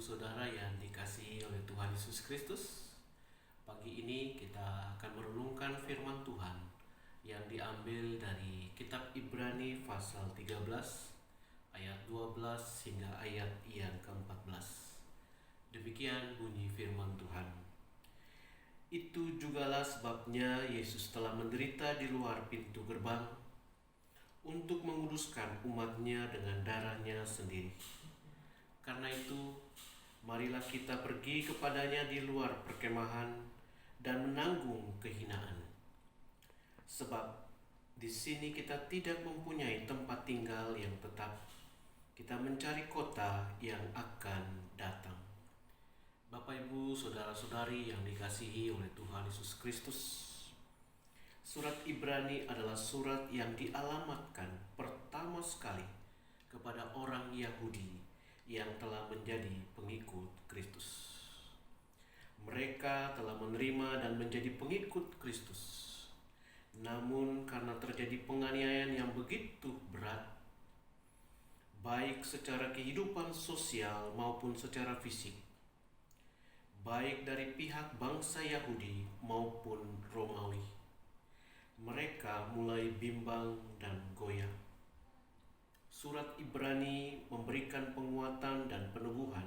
Saudara yang dikasihi oleh Tuhan Yesus Kristus, pagi ini kita akan merenungkan firman Tuhan yang diambil dari kitab Ibrani pasal 13 ayat 12 hingga ayat yang ke-14. Demikian bunyi firman Tuhan. Itu jugalah sebabnya Yesus telah menderita di luar pintu gerbang untuk menguduskan umatnya dengan darahnya sendiri. Karena itu, marilah kita pergi kepadanya di luar perkemahan dan menanggung kehinaan. Sebab di sini kita tidak mempunyai tempat tinggal yang tetap. Kita mencari kota yang akan datang. Bapak, Ibu, saudara-saudari yang dikasihi oleh Tuhan Yesus Kristus, surat Ibrani adalah surat yang dialamatkan pertama sekali kepada orang Yahudi yang telah menjadi pengikut Kristus. Mereka telah menerima dan menjadi pengikut Kristus. Namun karena terjadi penganiayaan yang begitu berat, baik secara kehidupan sosial maupun secara fisik, baik dari pihak bangsa Yahudi maupun Romawi, mereka mulai bimbang dan goyah. Surat Ibrani memberikan penguatan dan peneguhan,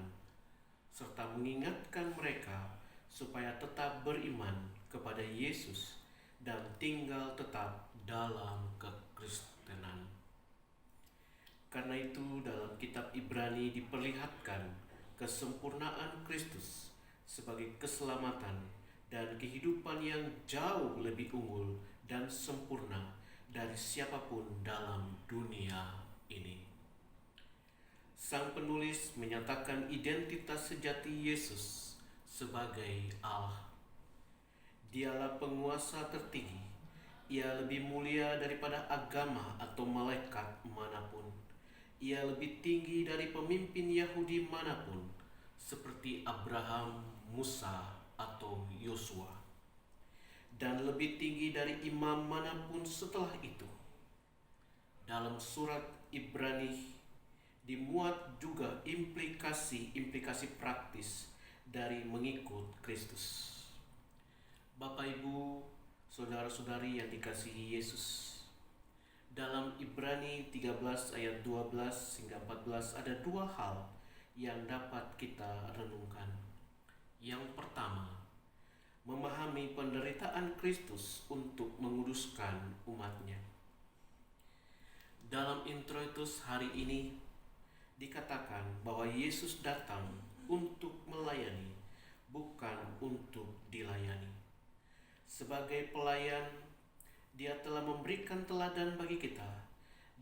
serta mengingatkan mereka supaya tetap beriman kepada Yesus dan tinggal tetap dalam kekristenan. Karena itu dalam kitab Ibrani diperlihatkan kesempurnaan Kristus sebagai keselamatan dan kehidupan yang jauh lebih unggul dan sempurna dari siapapun dalam dunia ini. Sang penulis menyatakan identitas sejati Yesus sebagai Allah. Dialah penguasa tertinggi. Ia lebih mulia daripada agama atau malaikat manapun. Ia lebih tinggi dari pemimpin Yahudi manapun, seperti Abraham, Musa, atau Yosua, dan lebih tinggi dari imam manapun setelah itu. Dalam surat Ibrani dimuat juga implikasi praktis dari mengikut Kristus. Bapak, Ibu, saudara-saudari yang dikasihi Yesus, dalam Ibrani 13 ayat 12 hingga 14 ada dua hal yang dapat kita renungkan. Yang pertama, memahami penderitaan Kristus untuk menguduskan umatnya. Dalam introitus hari ini dikatakan bahwa Yesus datang untuk melayani, bukan untuk dilayani. Sebagai pelayan, Dia telah memberikan teladan bagi kita.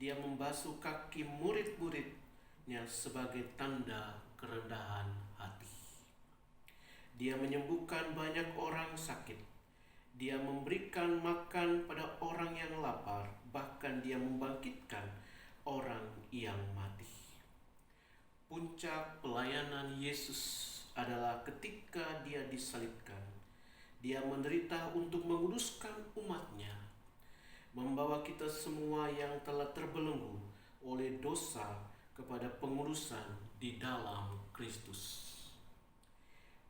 Dia membasuh kaki murid-muridnya sebagai tanda kerendahan hati. Dia menyembuhkan banyak orang sakit. Dia memberikan makan pada orang yang lapar, bahkan Dia membangkitkan orang yang mati. Puncak pelayanan Yesus adalah ketika Dia disalibkan. Dia menderita untuk menguduskan umatnya, membawa kita semua yang telah terbelenggu oleh dosa kepada pengudusan di dalam Kristus.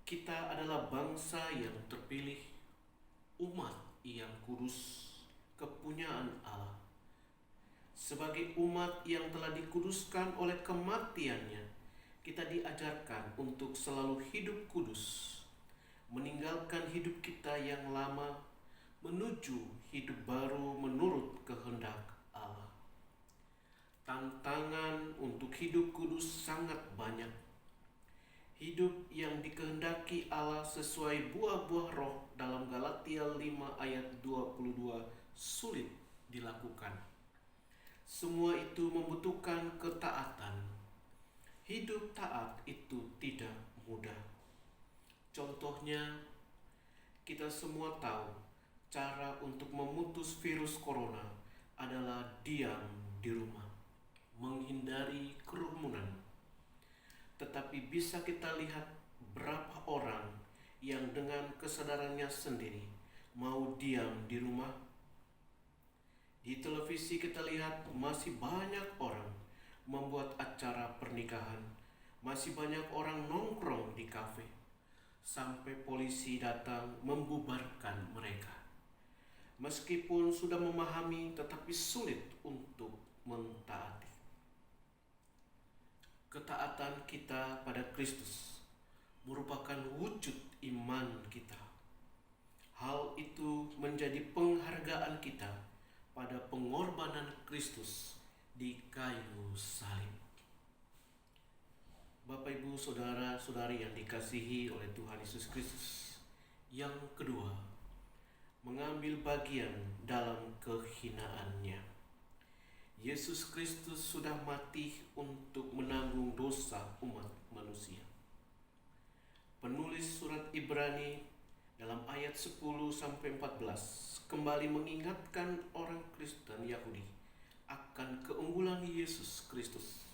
Kita adalah bangsa yang terpilih, umat yang kudus, kepunyaan Allah. Sebagai umat yang telah dikuduskan oleh kematiannya, kita diajarkan untuk selalu hidup kudus, meninggalkan hidup kita yang lama, menuju hidup baru menurut kehendak Allah. Tantangan untuk hidup kudus sangat banyak. Hidup yang dikehendaki Allah sesuai buah-buah roh dalam Galatia 5 ayat 22 sulit dilakukan. Semua itu membutuhkan ketaatan. Hidup taat itu tidak mudah. Contohnya, kita semua tahu cara untuk memutus virus corona adalah diam di rumah, menghindari kerumunan. Tetapi bisa kita lihat berapa orang yang dengan kesadarannya sendiri mau diam di rumah. Di televisi kita lihat masih banyak orang membuat acara pernikahan, Masih banyak orang nongkrong di kafe sampai polisi datang membubarkan mereka. Meskipun sudah memahami, tetapi sulit untuk mentaati. Ketaatan kita pada Kristus merupakan wujud iman kita. Hal itu menjadi penghargaan kita pada pengorbanan Kristus di kayu salib. Bapak, Ibu, saudara-saudari yang dikasihi oleh Tuhan Yesus Kristus, yang kedua, mengambil bagian dalam kehinaannya. Yesus Kristus sudah mati untuk menanggung dosa umat manusia. Penulis surat Ibrani dalam ayat 10-14 kembali mengingatkan orang Kristen Yahudi akan keunggulan Yesus Kristus,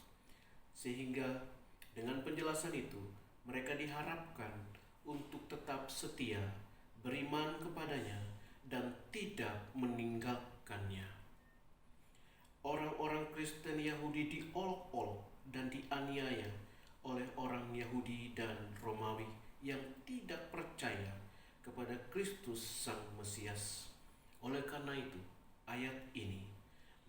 sehingga dengan penjelasan itu mereka diharapkan untuk tetap setia, beriman kepadanya, dan tidak meninggalkannya. Orang-orang Kristen Yahudi diolok-olok dan dianiaya oleh orang Yahudi dan Romawi yang tidak percaya kepada Kristus Sang Mesias. Oleh karena itu, ayat ini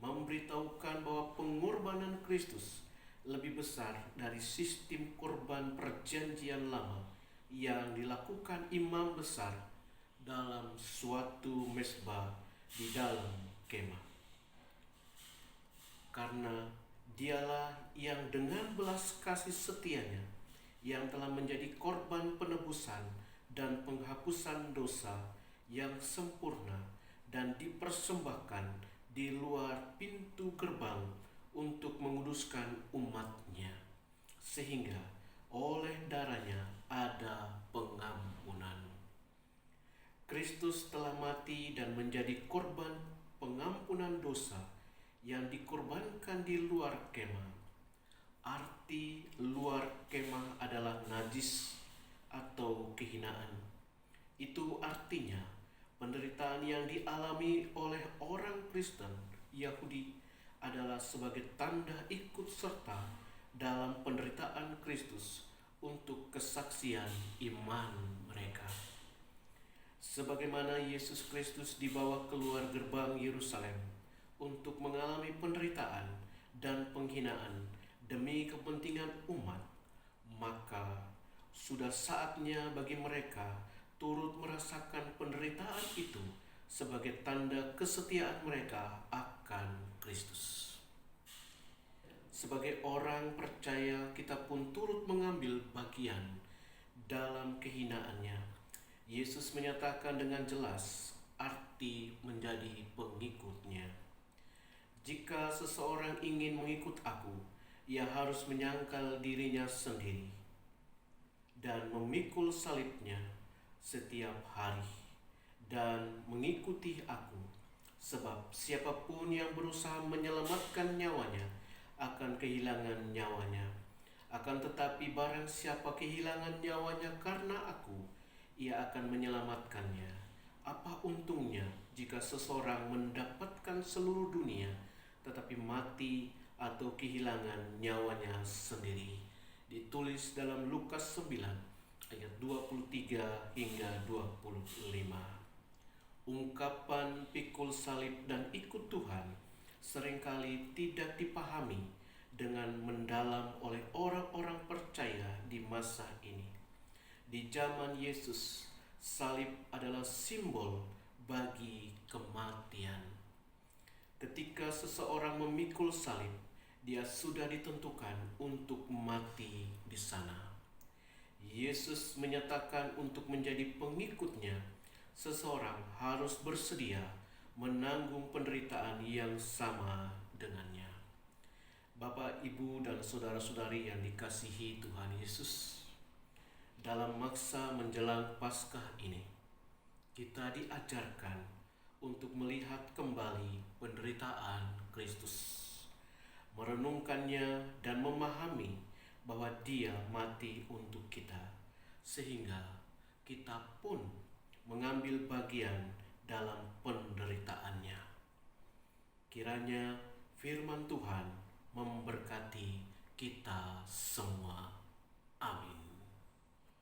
memberitahukan bahwa pengorbanan Kristus lebih besar dari sistem korban perjanjian lama yang dilakukan imam besar dalam suatu mezbah di dalam kemah. Karena dialah yang dengan belas kasih setianya yang telah menjadi korban penebusan dan penghapusan dosa yang sempurna dan dipersembahkan di luar pintu gerbang untuk menguduskan umatnya, sehingga oleh darahnya ada pengampunan. Kristus telah mati dan menjadi korban pengampunan dosa yang dikorbankan di luar kemah. Arti luar kemah adalah najis atau kehinaan. Itu artinya penderitaan yang dialami oleh orang Kristen Yahudi adalah sebagai tanda ikut serta dalam penderitaan Kristus untuk kesaksian iman mereka. Sebagaimana Yesus Kristus dibawa keluar gerbang Yerusalem untuk mengalami penderitaan dan penghinaan demi kepentingan umat, maka sudah saatnya bagi mereka turut merasakan penderitaan itu sebagai tanda kesetiaan mereka akan Kristus. Sebagai orang percaya, kita pun turut mengambil bagian dalam kehinaannya. Yesus menyatakan dengan jelas arti menjadi pengikutnya. Jika seseorang ingin mengikut aku, ia harus menyangkal dirinya sendiri dan memikul salibnya setiap hari dan mengikuti aku. Sebab siapapun yang berusaha menyelamatkan nyawanya akan kehilangan nyawanya. Akan tetapi barang siapa kehilangan nyawanya karena aku, ia akan menyelamatkannya. Apa untungnya jika seseorang mendapatkan seluruh dunia tetapi mati atau kehilangan nyawanya sendiri? Ditulis dalam Lukas 9 ayat 23 hingga 25. Ungkapan pikul salib dan ikut Tuhan seringkali tidak dipahami dengan mendalam oleh orang-orang percaya di masa ini. Di zaman Yesus, salib adalah simbol bagi kematian. Ketika seseorang memikul salib, dia sudah ditentukan untuk mati di sana. Yesus menyatakan untuk menjadi pengikutnya, seseorang harus bersedia menanggung penderitaan yang sama dengannya. Bapak, Ibu, dan saudara-saudari yang dikasihi Tuhan Yesus, dalam masa menjelang Paskah ini, kita diajarkan untuk melihat kembali penderitaan Kristus, merenungkannya dan memahami bahwa Dia mati untuk kita, sehingga kita pun mengambil bagian dalam penderitaannya. Kiranya firman Tuhan memberkati kita semua. Amin.